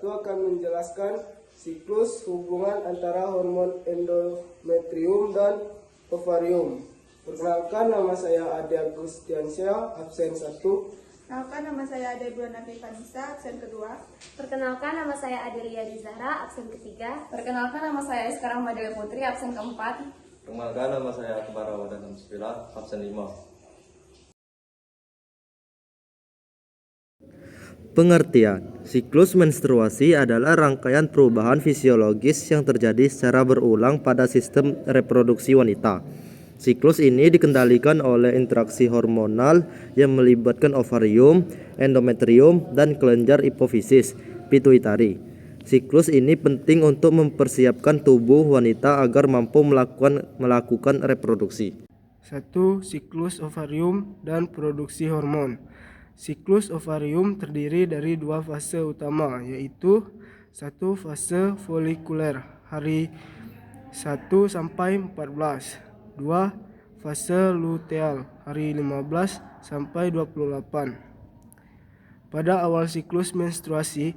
akan menjelaskan siklus hubungan antara hormon endometrium dan ovarium. Perkenalkan, nama saya Ade Agustiansyah, absen 1. Perkenalkan, nama saya Ade Bulanati Vanessa, absen kedua. Perkenalkan, nama saya Adelia Rizahra, absen ketiga. Perkenalkan, nama saya Iskara Madela Putri, absen keempat. Perkenalkan, nama saya Akbar Ramadan Hamsfila, absen 5. Pengertian: siklus menstruasi adalah rangkaian perubahan fisiologis yang terjadi secara berulang pada sistem reproduksi wanita. Siklus ini dikendalikan oleh interaksi hormonal yang melibatkan ovarium, endometrium, dan kelenjar hipofisis pituitari. Siklus ini penting untuk mempersiapkan tubuh wanita agar mampu melakukan reproduksi. 1. Siklus ovarium dan produksi hormon. Siklus ovarium terdiri dari dua fase utama, yaitu 1. Fase folikuler hari 1 sampai 14. 2. Fase luteal hari 15 sampai 28. Pada awal siklus menstruasi,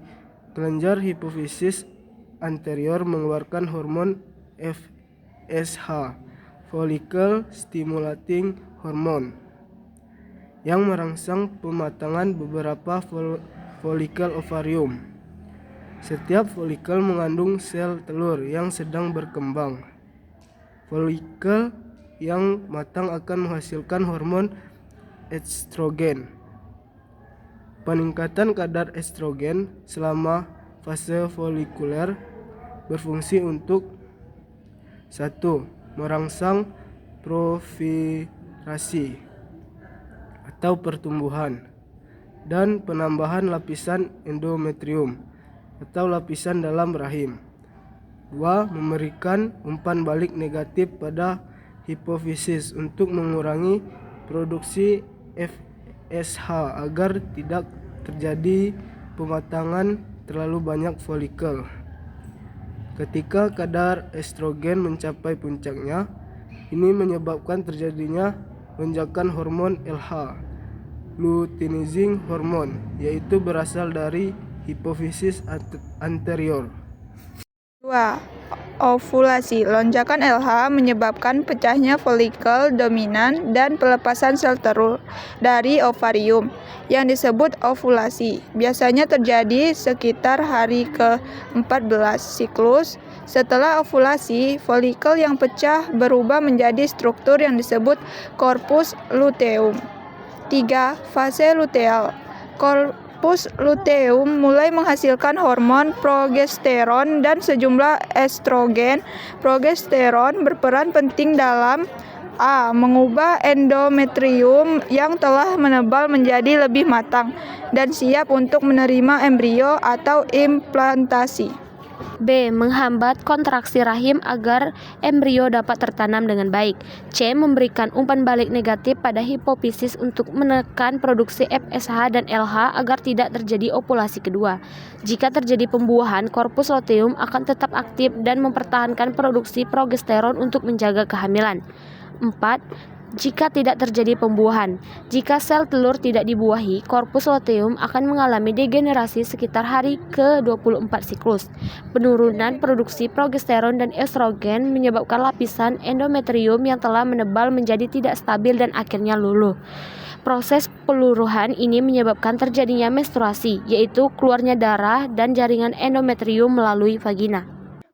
kelenjar hipofisis anterior mengeluarkan hormon FSH, follicle stimulating hormone, yang merangsang pematangan beberapa folikel ovarium. Setiap folikel mengandung sel telur yang sedang berkembang. Folikel yang matang akan menghasilkan hormon estrogen. Peningkatan kadar estrogen selama fase folikuler berfungsi untuk 1. Merangsang proliferasi atau pertumbuhan dan penambahan lapisan endometrium atau lapisan dalam rahim. 2. Memberikan umpan balik negatif pada hipofisis untuk mengurangi produksi FSH agar tidak terjadi pematangan terlalu banyak folikel. Ketika kadar estrogen mencapai puncaknya, ini menyebabkan terjadinya lonjakan hormon LH, luteinizing hormone, yaitu berasal dari hipofisis anterior. 2. Ovulasi. Lonjakan LH menyebabkan pecahnya folikel dominan dan pelepasan sel telur dari ovarium yang disebut ovulasi. Biasanya terjadi sekitar hari ke-14 siklus. Setelah ovulasi, folikel yang pecah berubah menjadi struktur yang disebut corpus luteum. 3. Fase luteal. Corpus luteum mulai menghasilkan hormon progesteron dan sejumlah estrogen. Progesteron berperan penting dalam A. Mengubah endometrium yang telah menebal menjadi lebih matang dan siap untuk menerima embrio atau implantasi. B. Menghambat kontraksi rahim agar embrio dapat tertanam dengan baik. C. Memberikan umpan balik negatif pada hipofisis untuk menekan produksi FSH dan LH agar tidak terjadi ovulasi kedua. Jika terjadi pembuahan, korpus luteum akan tetap aktif dan mempertahankan produksi progesteron untuk menjaga kehamilan. 4. Jika tidak terjadi pembuahan, jika sel telur tidak dibuahi, korpus luteum akan mengalami degenerasi sekitar hari ke-24 siklus. Penurunan produksi progesteron dan estrogen menyebabkan lapisan endometrium yang telah menebal menjadi tidak stabil dan akhirnya luluh. Proses peluruhan ini menyebabkan terjadinya menstruasi, yaitu keluarnya darah dan jaringan endometrium melalui vagina.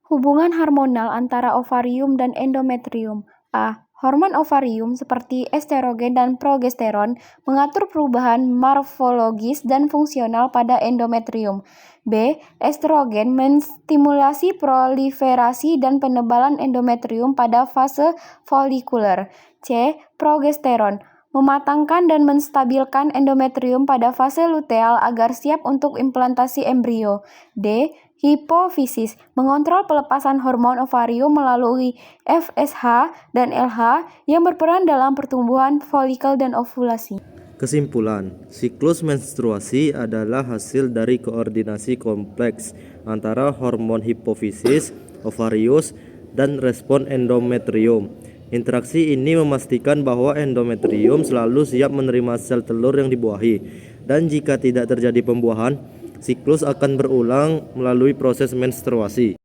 Hubungan hormonal antara ovarium dan endometrium. A. Hormon ovarium seperti estrogen dan progesteron mengatur perubahan morfologis dan fungsional pada endometrium. B. Estrogen menstimulasi proliferasi dan penebalan endometrium pada fase folikuler. C. Progesteron mematangkan dan menstabilkan endometrium pada fase luteal agar siap untuk implantasi embrio. D. Hipofisis mengontrol pelepasan hormon ovarium melalui FSH dan LH yang berperan dalam pertumbuhan folikel dan ovulasi. Kesimpulan, siklus menstruasi adalah hasil dari koordinasi kompleks antara hormon hipofisis, ovarius, dan respon endometrium. Interaksi ini memastikan bahwa endometrium selalu siap menerima sel telur yang dibuahi, dan jika tidak terjadi pembuahan, Siklus akan berulang melalui proses menstruasi.